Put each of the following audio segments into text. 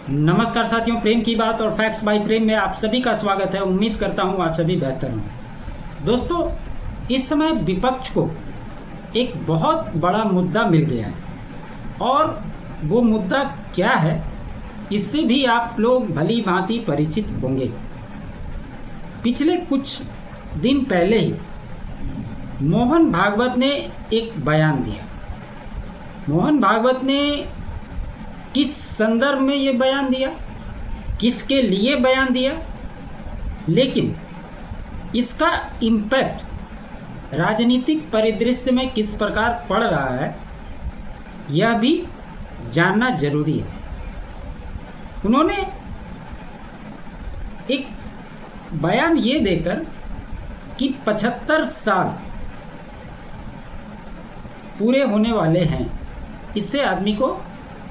नमस्कार साथियों, प्रेम की बात और फैक्ट्स बाय प्रेम में आप सभी का स्वागत है। उम्मीद करता हूं आप सभी बेहतर हों। दोस्तों, इस समय विपक्ष को एक बहुत बड़ा मुद्दा मिल गया है और वो मुद्दा क्या है, इससे भी आप लोग भली भांति परिचित होंगे। पिछले कुछ दिन पहले ही मोहन भागवत ने एक बयान दिया। मोहन भागवत ने किस संदर्भ में ये बयान दिया, किसके लिए बयान दिया, लेकिन इसका इम्पैक्ट राजनीतिक परिदृश्य में किस प्रकार पड़ रहा है, यह भी जानना जरूरी है। उन्होंने एक बयान ये देकर कि 75 साल पूरे होने वाले हैं, इससे आदमी को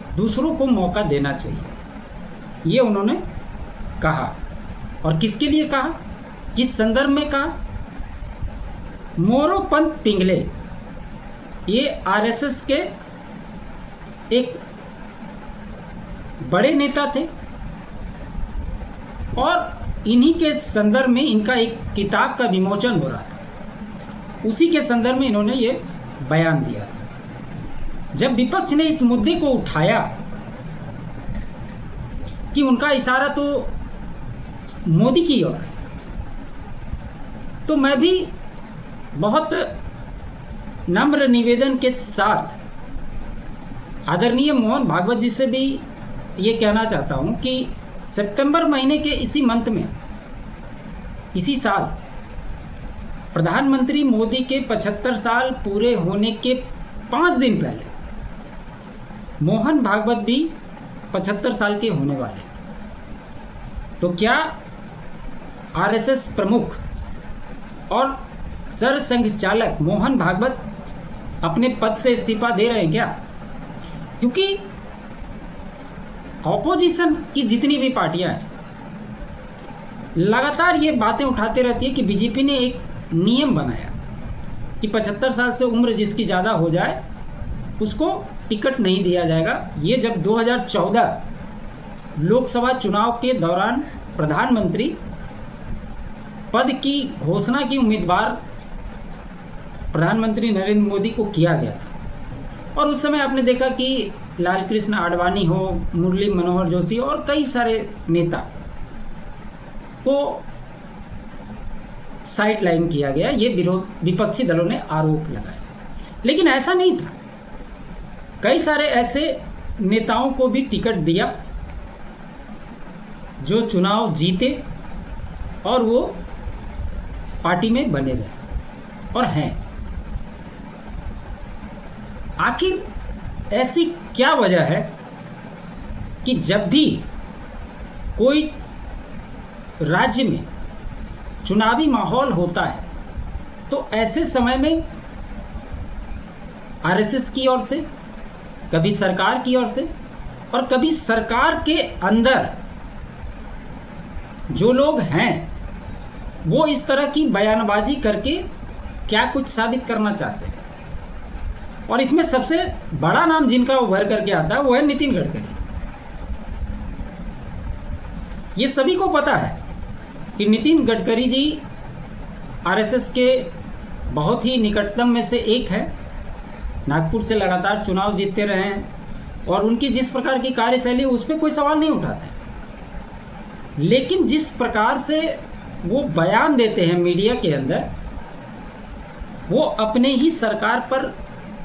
दूसरों को मौका देना चाहिए, ये उन्होंने कहा। और किसके लिए कहा, किस संदर्भ में कहा? मोरोपंत पिंगले, ये आरएसएस के एक बड़े नेता थे और इन्हीं के संदर्भ में इनका एक किताब का विमोचन हो रहा था। उसी के संदर्भ में इन्होंने ये बयान दिया। जब विपक्ष ने इस मुद्दे को उठाया कि उनका इशारा तो मोदी की ओर है, तो मैं भी बहुत नम्र निवेदन के साथ आदरणीय मोहन भागवत जी से भी ये कहना चाहता हूं कि सितंबर महीने के इसी मंथ में, इसी साल, प्रधानमंत्री मोदी के 75 साल पूरे होने के 5 दिन पहले मोहन भागवत भी 75 साल के होने वाले। तो क्या आरएसएस प्रमुख और सरसंघ चालक मोहन भागवत अपने पद से इस्तीफा दे रहे हैं क्या? क्योंकि ऑपोजिशन की जितनी भी पार्टियां हैं लगातार ये बातें उठाते रहती है कि बीजेपी ने एक नियम बनाया कि 75 साल से उम्र जिसकी ज़्यादा हो जाए उसको टिकट नहीं दिया जाएगा। ये जब 2014 लोकसभा चुनाव के दौरान प्रधानमंत्री पद की घोषणा की उम्मीदवार प्रधानमंत्री नरेंद्र मोदी को किया गया था। और उस समय आपने देखा कि लालकृष्ण आडवाणी हो, मुरली मनोहर जोशी और कई सारे नेता को साइडलाइन किया गया, ये विपक्षी दलों ने आरोप लगाया। लेकिन ऐसा नहीं था, कई सारे ऐसे नेताओं को भी टिकट दिया जो चुनाव जीते और वो पार्टी में बने रहे और हैं। आखिर ऐसी क्या वजह है कि जब भी कोई राज्य में चुनावी माहौल होता है तो ऐसे समय में आरएसएस की ओर से, कभी सरकार की ओर से और कभी सरकार के अंदर जो लोग हैं वो इस तरह की बयानबाजी करके क्या कुछ साबित करना चाहते हैं। और इसमें सबसे बड़ा नाम जिनका उभर करके आता है वो है नितिन गडकरी। ये सभी को पता है कि नितिन गडकरी जी आरएसएस के बहुत ही निकटतम में से एक है। नागपुर से लगातार चुनाव जीतते रहे हैं और उनकी जिस प्रकार की कार्यशैली उस पर कोई सवाल नहीं उठाता है। लेकिन जिस प्रकार से वो बयान देते हैं मीडिया के अंदर, वो अपने ही सरकार पर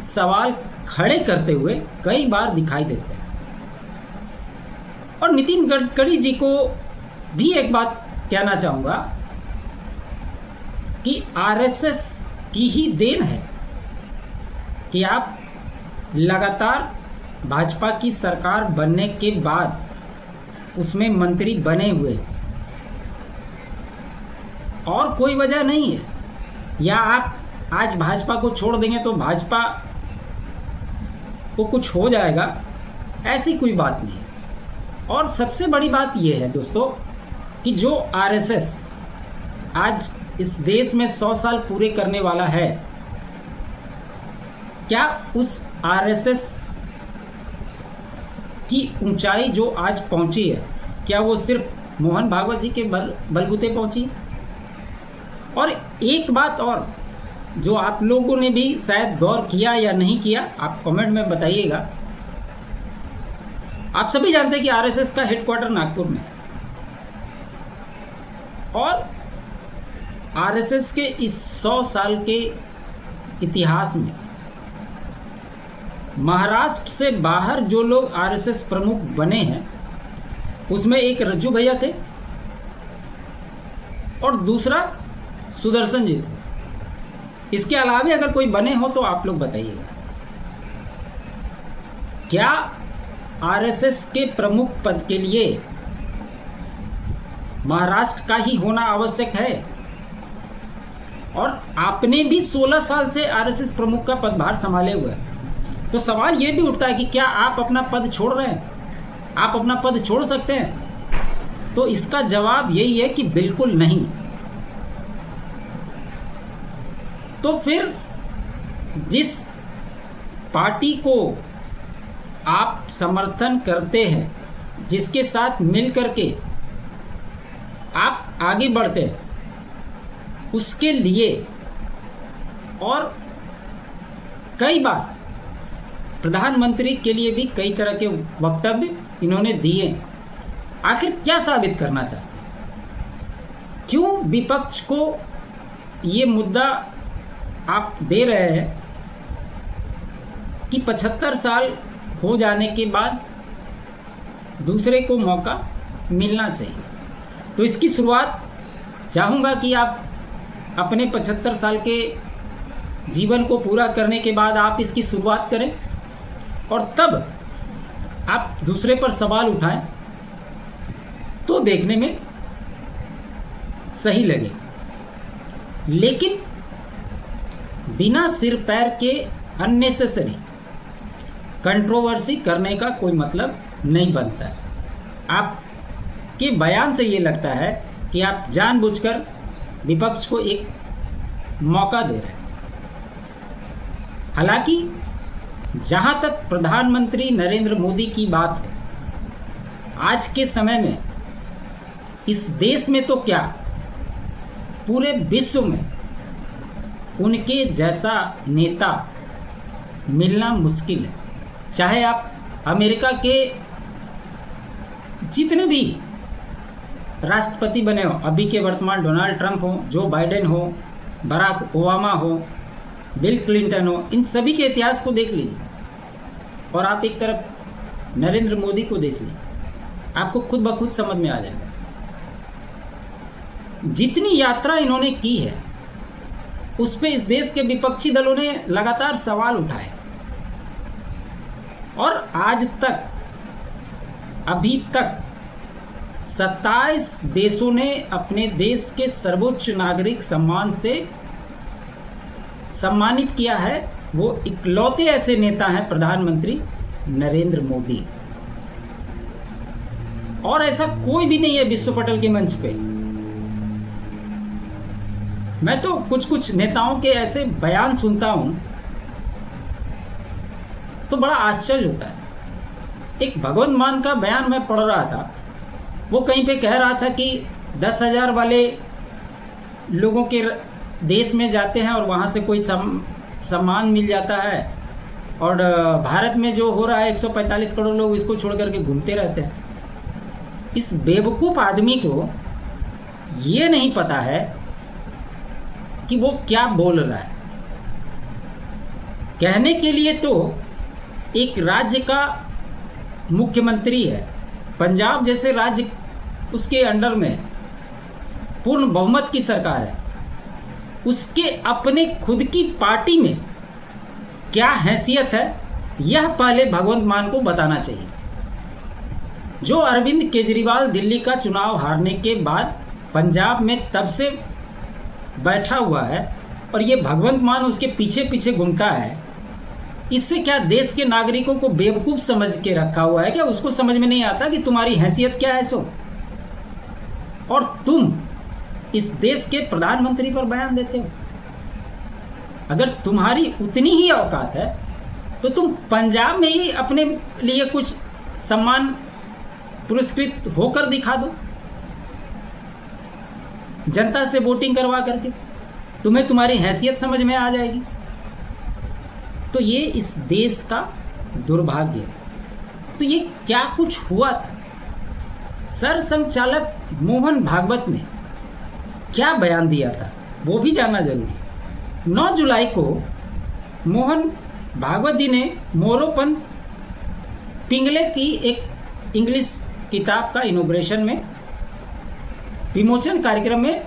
सवाल खड़े करते हुए कई बार दिखाई देते हैं। और नितिन गडकरी जी को भी एक बात कहना चाहूँगा कि आरएसएस की ही देन है कि आप लगातार भाजपा की सरकार बनने के बाद उसमें मंत्री बने हुए, और कोई वजह नहीं है। या आप आज भाजपा को छोड़ देंगे तो भाजपा को कुछ हो जाएगा, ऐसी कोई बात नहीं। और सबसे बड़ी बात यह है दोस्तों कि जो आरएसएस आज इस देश में 100 साल पूरे करने वाला है, क्या उस आरएसएस की ऊंचाई जो आज पहुंची है, क्या वो सिर्फ मोहन भागवत जी के बलबूते पहुंची? और एक बात और, जो आप लोगों ने भी शायद गौर किया या नहीं किया, आप कमेंट में बताइएगा। आप सभी जानते हैं कि आरएसएस का हेडक्वार्टर नागपुर में, और आरएसएस के इस 100 साल के इतिहास में महाराष्ट्र से बाहर जो लोग आरएसएस प्रमुख बने हैं, उसमें एक रज्जू भैया थे और दूसरा सुदर्शन जी थे। इसके अलावा अगर कोई बने हो तो आप लोग बताइएगा। क्या आरएसएस के प्रमुख पद के लिए महाराष्ट्र का ही होना आवश्यक है? और आपने भी 16 साल से आरएसएस प्रमुख का पदभार संभाले हुए हैं, तो सवाल यह भी उठता है कि क्या आप अपना पद छोड़ रहे हैं? आप अपना पद छोड़ सकते हैं? तो इसका जवाब यही है कि बिल्कुल नहीं। तो फिर जिस पार्टी को आप समर्थन करते हैं, जिसके साथ मिल करके आप आगे बढ़ते हैं, उसके लिए और कई बार प्रधानमंत्री के लिए भी कई तरह के वक्तव्य इन्होंने दिए। आखिर क्या साबित करना चाहते? क्यों विपक्ष को ये मुद्दा आप दे रहे हैं कि 75 साल हो जाने के बाद दूसरे को मौका मिलना चाहिए? तो इसकी शुरुआत चाहूँगा कि आप अपने 75 साल के जीवन को पूरा करने के बाद आप इसकी शुरुआत करें और तब आप दूसरे पर सवाल उठाएं, तो देखने में सही लगेगा। लेकिन बिना सिर पैर के अननेसेसरी कंट्रोवर्सी करने का कोई मतलब नहीं बनता है। आपके बयान से ये लगता है कि आप जानबूझकर विपक्ष को एक मौका दे रहे हैं। हालांकि जहां तक प्रधानमंत्री नरेंद्र मोदी की बात है, आज के समय में इस देश में तो क्या, पूरे विश्व में उनके जैसा नेता मिलना मुश्किल है। चाहे आप अमेरिका के जितने भी राष्ट्रपति बने हो, अभी के वर्तमान डोनाल्ड ट्रंप हो, जो बाइडेन हो, बराक ओबामा हो, बिल क्लिंटन हो, इन सभी के इतिहास को देख लीजिए और आप एक तरफ नरेंद्र मोदी को देख लीजिए, आपको खुद ब खुद समझ में आ जाएगा। जितनी यात्रा इन्होंने की है उस पे इस देश के विपक्षी दलों ने लगातार सवाल उठाए और आज तक, अभी तक 27 देशों ने अपने देश के सर्वोच्च नागरिक सम्मान से सम्मानित किया है। वो इकलौते ऐसे नेता हैं प्रधानमंत्री नरेंद्र मोदी, और ऐसा कोई भी नहीं है विश्व पटल के मंच पे। मैं तो कुछ नेताओं के ऐसे बयान सुनता हूं तो बड़ा आश्चर्य होता है। एक भगवंत मान का बयान मैं पढ़ रहा था, वो कहीं पे कह रहा था कि 10,000 वाले लोगों के देश में जाते हैं और वहाँ से कोई सम्मान मिल जाता है, और भारत में जो हो रहा है 145 करोड़ लोग इसको छोड़ करके घूमते रहते हैं। इस बेवकूफ़ आदमी को ये नहीं पता है कि वो क्या बोल रहा है। कहने के लिए तो एक राज्य का मुख्यमंत्री है, पंजाब जैसे राज्य, उसके अंडर में पूर्ण बहुमत की सरकार है, उसके अपने खुद की पार्टी में क्या हैसियत है, यह पहले भगवंत मान को बताना चाहिए। जो अरविंद केजरीवाल दिल्ली का चुनाव हारने के बाद पंजाब में तब से बैठा हुआ है और ये भगवंत मान उसके पीछे पीछे घूमता है, इससे क्या देश के नागरिकों को बेवकूफ़ समझ के रखा हुआ है क्या? उसको समझ में नहीं आता कि तुम्हारी हैसियत क्या है सो, और तुम इस देश के प्रधानमंत्री पर बयान देते हो। अगर तुम्हारी उतनी ही औकात है तो तुम पंजाब में ही अपने लिए कुछ सम्मान पुरस्कृत होकर दिखा दो, जनता से वोटिंग करवा करके, तुम्हें तुम्हारी हैसियत समझ में आ जाएगी। तो ये इस देश का दुर्भाग्य है। तो ये क्या कुछ हुआ था? सरसंघचालक मोहन भागवत ने क्या बयान दिया था वो भी जानना जरूरी है। 9 जुलाई को मोहन भागवत जी ने मोरोपंत पिंगले की एक इंग्लिश किताब का इनॉग्रेशन में विमोचन कार्यक्रम में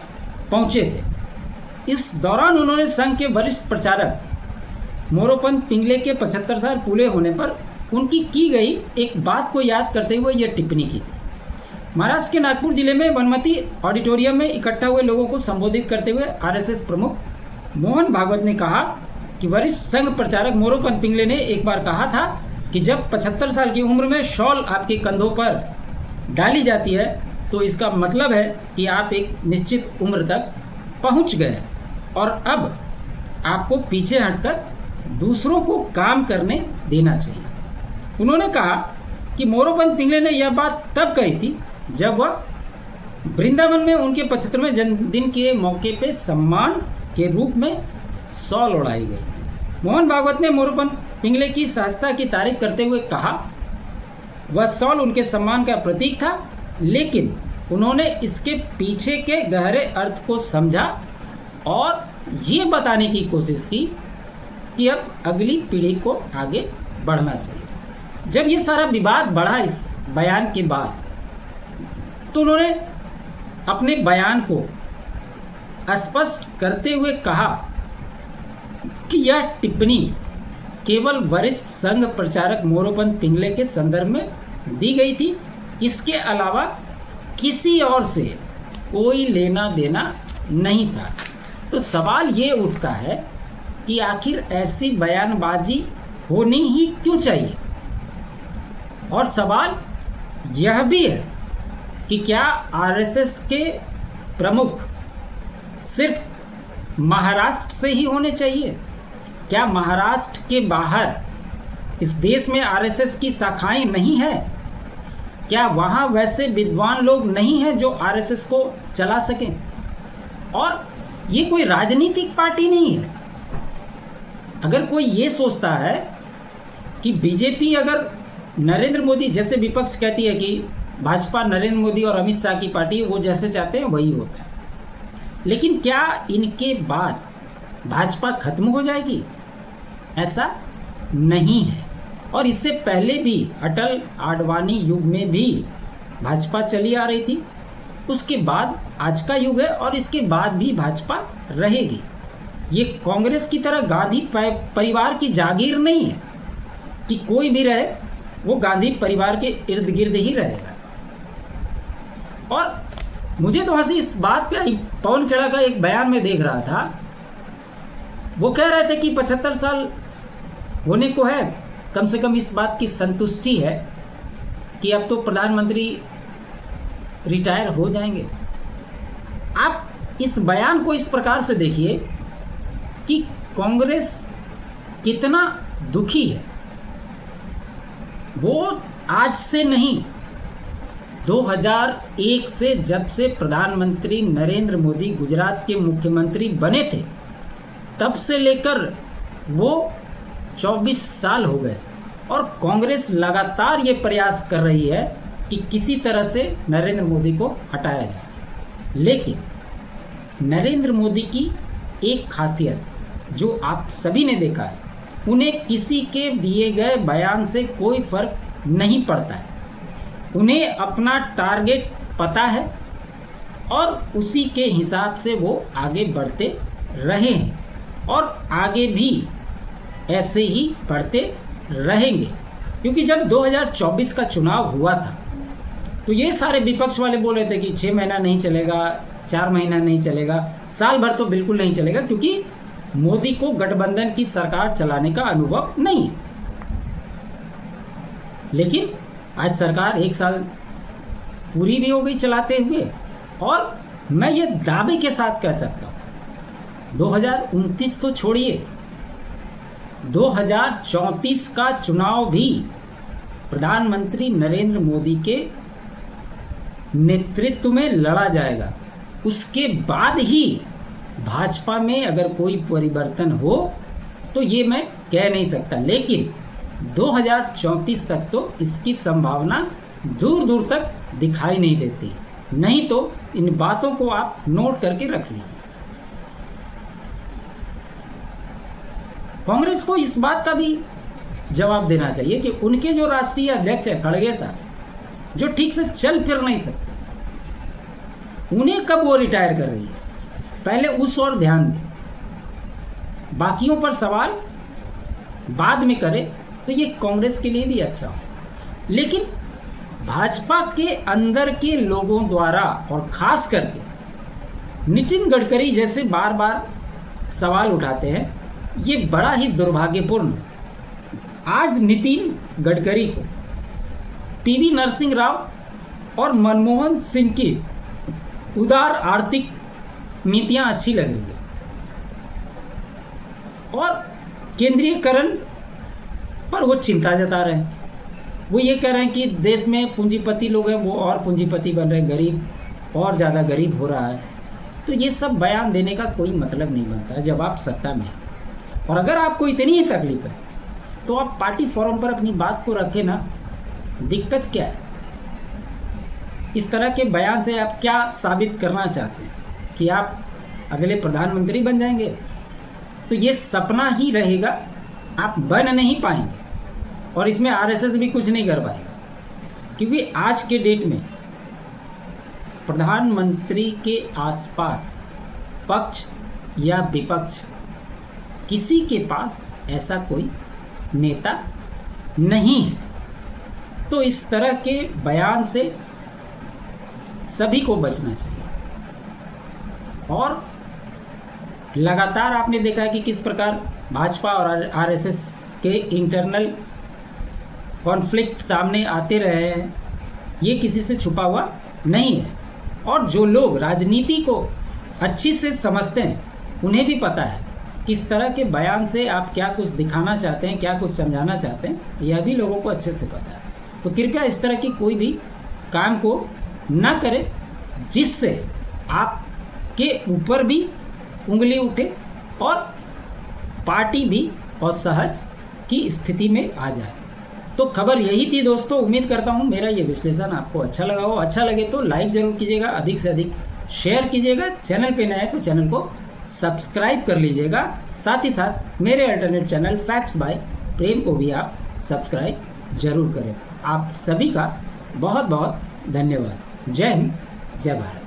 पहुंचे थे। इस दौरान उन्होंने संघ के वरिष्ठ प्रचारक मोरोपंत पिंगले के 75 साल पूरे होने पर उनकी की गई एक बात को याद करते हुए यह टिप्पणी की थी। महाराष्ट्र के नागपुर जिले में वनमती ऑडिटोरियम में इकट्ठा हुए लोगों को संबोधित करते हुए आरएसएस प्रमुख मोहन भागवत ने कहा कि वरिष्ठ संघ प्रचारक मोरोपंत पिंगले ने एक बार कहा था कि जब 75 साल की उम्र में शॉल आपके कंधों पर डाली जाती है तो इसका मतलब है कि आप एक निश्चित उम्र तक पहुंच गए और अब आपको पीछे हटकर दूसरों को काम करने देना चाहिए। उन्होंने कहा कि मोरोपंत पिंगले ने यह बात तब कही थी जब वह वृंदावन में उनके 75वें जन्मदिन के मौके पे सम्मान के रूप में शॉल उड़ाई गई थी। मोहन भागवत ने मोरोपंत पिंगले की सहजता की तारीफ करते हुए कहा वह शॉल उनके सम्मान का प्रतीक था, लेकिन उन्होंने इसके पीछे के गहरे अर्थ को समझा और ये बताने की कोशिश की कि अब अगली पीढ़ी को आगे बढ़ना चाहिए। जब ये सारा विवाद बढ़ा इस बयान के बाद, तो उन्होंने अपने बयान को स्पष्ट करते हुए कहा कि यह टिप्पणी केवल वरिष्ठ संघ प्रचारक मोरोपंत पिंगले के संदर्भ में दी गई थी, इसके अलावा किसी और से कोई लेना देना नहीं था। तो सवाल ये उठता है कि आखिर ऐसी बयानबाजी होनी ही क्यों चाहिए? और सवाल यह भी है कि क्या आरएसएस के प्रमुख सिर्फ महाराष्ट्र से ही होने चाहिए? क्या महाराष्ट्र के बाहर इस देश में आरएसएस की शाखाएं नहीं है? क्या वहाँ वैसे विद्वान लोग नहीं हैं जो आरएसएस को चला सकें? और ये कोई राजनीतिक पार्टी नहीं है। अगर कोई ये सोचता है कि बीजेपी अगर नरेंद्र मोदी, जैसे विपक्ष कहती है कि भाजपा नरेंद्र मोदी और अमित शाह की पार्टी, वो जैसे चाहते हैं वही होता है, लेकिन क्या इनके बाद भाजपा खत्म हो जाएगी? ऐसा नहीं है। और इससे पहले भी अटल आडवाणी युग में भी भाजपा चली आ रही थी, उसके बाद आज का युग है और इसके बाद भी भाजपा रहेगी। ये कांग्रेस की तरह गांधी परिवार की जागीर नहीं है कि कोई भी रहे वो गांधी परिवार के इर्द गिर्द ही रहेगा। और मुझे तो हंसी इस बात पे आई, पवन खेड़ा का एक बयान में देख रहा था, वो कह रहे थे कि 75 साल होने को है, कम से कम इस बात की संतुष्टि है कि अब तो प्रधानमंत्री रिटायर हो जाएंगे। आप इस बयान को इस प्रकार से देखिए कि कांग्रेस कितना दुखी है। वो आज से नहीं, 2001 से जब से प्रधानमंत्री नरेंद्र मोदी गुजरात के मुख्यमंत्री बने थे, तब से लेकर वो 24 साल हो गए और कांग्रेस लगातार ये प्रयास कर रही है कि किसी तरह से नरेंद्र मोदी को हटाया जाए। लेकिन नरेंद्र मोदी की एक खासियत जो आप सभी ने देखा है, उन्हें किसी के दिए गए बयान से कोई फर्क नहीं पड़ता है। उन्हें अपना टारगेट पता है और उसी के हिसाब से वो आगे बढ़ते रहे हैं और आगे भी ऐसे ही बढ़ते रहेंगे। क्योंकि जब 2024 का चुनाव हुआ था तो ये सारे विपक्ष वाले बोल रहे थे कि 6 महीना नहीं चलेगा, 4 महीना नहीं चलेगा, साल भर तो बिल्कुल नहीं चलेगा, क्योंकि मोदी को गठबंधन की सरकार चलाने का अनुभव नहीं है। लेकिन आज सरकार 1 साल पूरी भी हो गई चलाते हुए, और मैं ये दावे के साथ कह सकता हूँ 2029 तो छोड़िए, 2034 का चुनाव भी प्रधानमंत्री नरेंद्र मोदी के नेतृत्व में लड़ा जाएगा। उसके बाद ही भाजपा में अगर कोई परिवर्तन हो तो ये मैं कह नहीं सकता, लेकिन 2034 तक तो इसकी संभावना दूर दूर तक दिखाई नहीं देती। नहीं तो इन बातों को आप नोट करके रख लीजिए। कांग्रेस को इस बात का भी जवाब देना चाहिए कि उनके जो राष्ट्रीय अध्यक्ष है खड़गे साहब, जो ठीक से चल फिर नहीं सकते, उन्हें कब वो रिटायर कर रही है, पहले उस ओर ध्यान दें। बाकियों पर सवाल बाद में करें तो ये कांग्रेस के लिए भी अच्छा हो। लेकिन भाजपा के अंदर के लोगों द्वारा और खास करके नितिन गडकरी जैसे बार बार सवाल उठाते हैं, ये बड़ा ही दुर्भाग्यपूर्ण है। आज नितिन गडकरी को पीवी नरसिंह राव और मनमोहन सिंह की उदार आर्थिक नीतियां अच्छी लग रही है और केंद्रीयकरण पर वो चिंता जता रहे हैं। वो ये कह रहे हैं कि देश में पूंजीपति लोग हैं वो और पूंजीपति बन रहे हैं, गरीब और ज़्यादा गरीब हो रहा है। तो ये सब बयान देने का कोई मतलब नहीं बनता जब आप सत्ता में हैं। और अगर आपको इतनी ही तकलीफ है तो आप पार्टी फोरम पर अपनी बात को रखें ना। दिक्कत क्या है? इस तरह के बयान से आप क्या साबित करना चाहते हैं कि आप अगले प्रधानमंत्री बन जाएंगे? तो ये सपना ही रहेगा, आप बन नहीं पाएंगे और इसमें आरएसएस भी कुछ नहीं कर पाएगा। क्योंकि आज के डेट में प्रधानमंत्री के आसपास पक्ष या विपक्ष किसी के पास ऐसा कोई नेता नहीं है। तो इस तरह के बयान से सभी को बचना चाहिए। और लगातार आपने देखा है कि किस प्रकार भाजपा और आरएसएस के इंटरनल कॉन्फ्लिक्ट सामने आते रहे हैं, ये किसी से छुपा हुआ नहीं है। और जो लोग राजनीति को अच्छी से समझते हैं उन्हें भी पता है किस तरह के बयान से आप क्या कुछ दिखाना चाहते हैं, क्या कुछ समझाना चाहते हैं, यह भी लोगों को अच्छे से पता है। तो कृपया इस तरह की कोई भी काम को ना करें जिससे आपके ऊपर भी उंगली उठे और पार्टी भी असहज की स्थिति में आ जाए। तो खबर यही थी दोस्तों। उम्मीद करता हूँ मेरा ये विश्लेषण आपको अच्छा लगा हो। अच्छा लगे तो लाइक ज़रूर कीजिएगा, अधिक से अधिक शेयर कीजिएगा। चैनल पे नए हैं तो चैनल को सब्सक्राइब कर लीजिएगा। साथ ही साथ मेरे अल्टरनेट चैनल फैक्ट्स बाय प्रेम को भी आप सब्सक्राइब जरूर करें। आप सभी का बहुत बहुत धन्यवाद। जय हिंद, जय भारत।